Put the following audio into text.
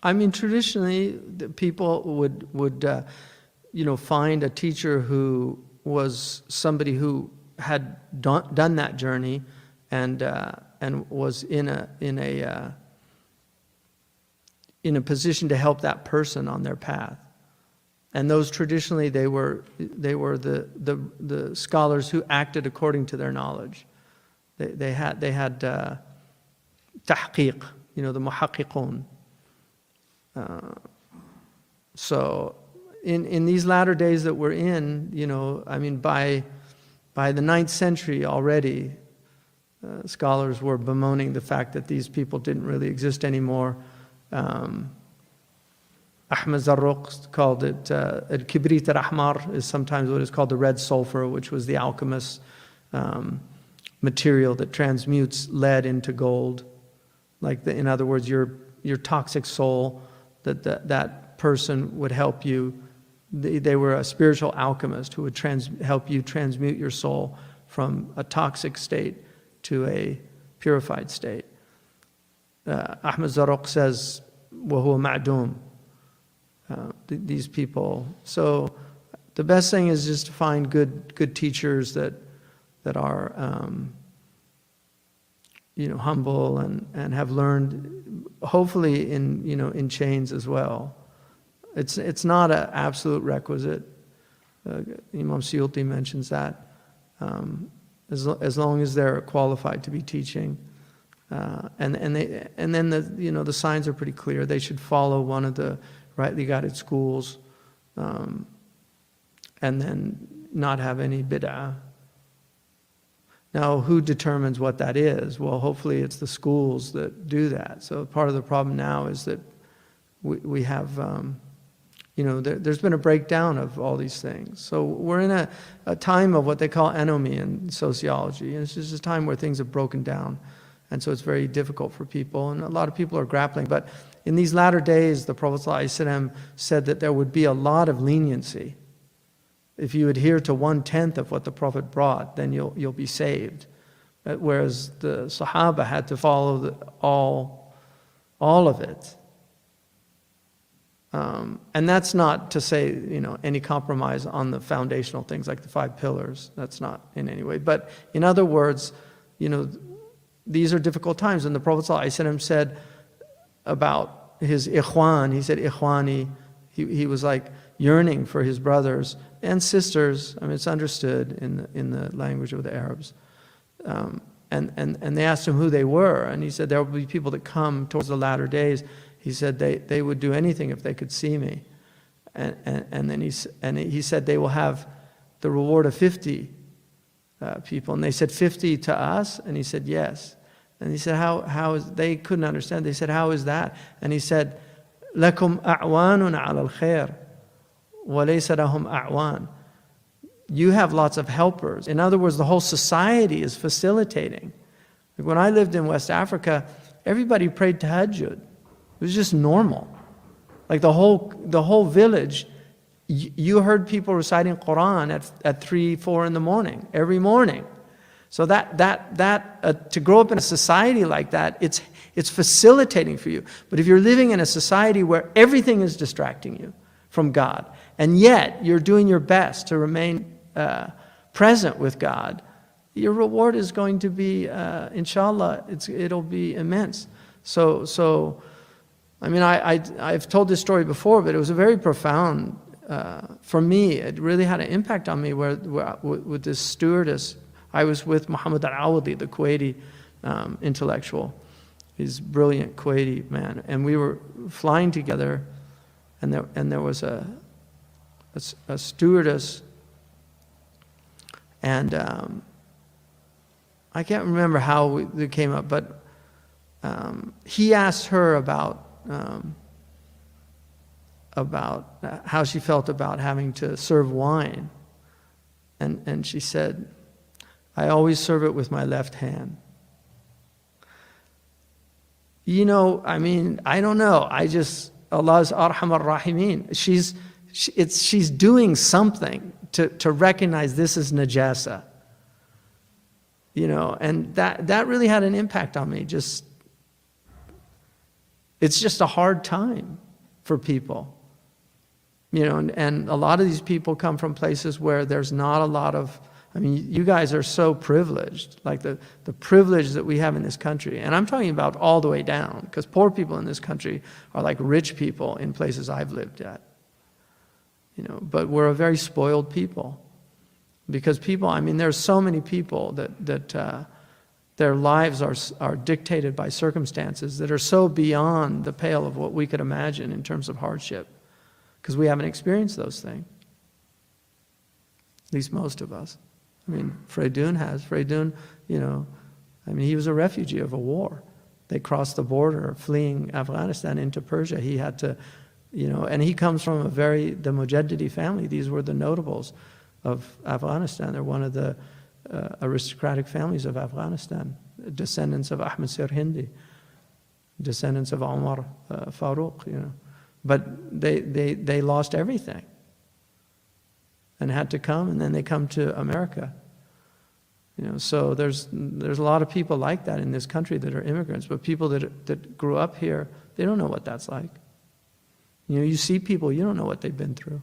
I mean, traditionally, the people would find a teacher who was somebody who had done that journey and was in a position to help that person on their path. And those traditionally they were the scholars who acted according to their knowledge. They had tahqiq, the muhaqqiqun. So in these latter days that we're in, I mean, by the 9th century already, scholars were bemoaning the fact that these people didn't really exist anymore. Ahmed Zarruq called it al-kibrit al-ahmar, is sometimes what is called the red sulfur, which was the alchemist's material that transmutes lead into gold. In other words, your toxic soul, that person would help you. They were a spiritual alchemist who would help you transmute your soul from a toxic state to a purified state. Ahmed Zarruq says, وَهُوَ مَعْدُوم. These people. So the best thing is just to find good teachers that are humble and have learned, hopefully in chains as well. It's not an absolute requisite. Imam Suyuti mentions that. As long as they're qualified to be teaching, and then the signs are pretty clear. They should follow one of the rightly guided schools, and then not have any bid'ah. Now, who determines what that is? Well, hopefully it's the schools that do that. So part of the problem now is that we have, there's been a breakdown of all these things. So we're in a time of what they call anomie in sociology. And it's just a time where things have broken down. And so it's very difficult for people. And a lot of people are grappling. But in these latter days, the Prophet ﷺ said that there would be a lot of leniency. If you adhere to 1/10 of what the Prophet brought, then you'll be saved. Whereas the Sahaba had to follow all of it. And that's not to say, any compromise on the foundational things like the 5 pillars. That's not in any way. But in other words, these are difficult times. And the Prophet ﷺ said about his ikhwan, he said, ikhwani, he was like yearning for his brothers and sisters. I mean, it's understood in the language of the Arabs. And they asked him who they were. And he said, there will be people that come towards the latter days. He said they would do anything if they could see me. And then he said they will have the reward of 50 people. And they said, 50 to us? And he said, yes. And he said, how is, they couldn't understand. They said, how is that? And he said, لَكُمْ أَعْوَانٌ عَلَى الْخَيْرِ وَلَيْسَ لَهُمْ أَعْوَانٌ. You have lots of helpers. In other words, the whole society is facilitating. Like when I lived in West Africa, everybody prayed tahajjud. It was just normal. Like the whole village, you heard people reciting Quran at 3, 4 in the morning, every morning. So to grow up in a society like that, it's facilitating for you. But if you're living in a society where everything is distracting you from God, and yet you're doing your best to remain present with God, your reward is going to be, inshallah, it'll be immense. So I mean, I've told this story before, but it was a very profound, for me, it really had an impact on me where with this stewardess, I was with Muhammad al-Awadi, the Kuwaiti intellectual. He's a brilliant Kuwaiti man. And we were flying together, and there was a stewardess, and I can't remember how it came up, but he asked her about how she felt about having to serve wine. And she said, I always serve it with my left hand. I mean, I don't know. Allah's Arhamar Rahimin. She's doing something to recognize this is najasa. And that really had an impact on me. It's just a hard time for people. You know, and a lot of these people come from places where there's not a lot of, I mean, you guys are so privileged, like the privilege that we have in this country. And I'm talking about all the way down, because poor people in this country are like rich people in places I've lived at. You know, but we're a very spoiled people. Because people, I mean, there's so many people that their lives are dictated by circumstances that are so beyond the pale of what we could imagine in terms of hardship. Because we haven't experienced those things. At least most of us. I mean, Freydun has. Freydun, you know, I mean, he was a refugee of a war. They crossed the border fleeing Afghanistan into Persia. He had to, you know, and he comes from the Mujaddidi family. These were the notables of Afghanistan. They're one of the aristocratic families of Afghanistan, descendants of Ahmed Sirhindi, descendants of Omar Farouk, you know. But they lost everything and had to come, and then they come to America. You know, so there's a lot of people like that in this country that are immigrants, but people that grew up here, they don't know what that's like. You know, you see people, you don't know what they've been through.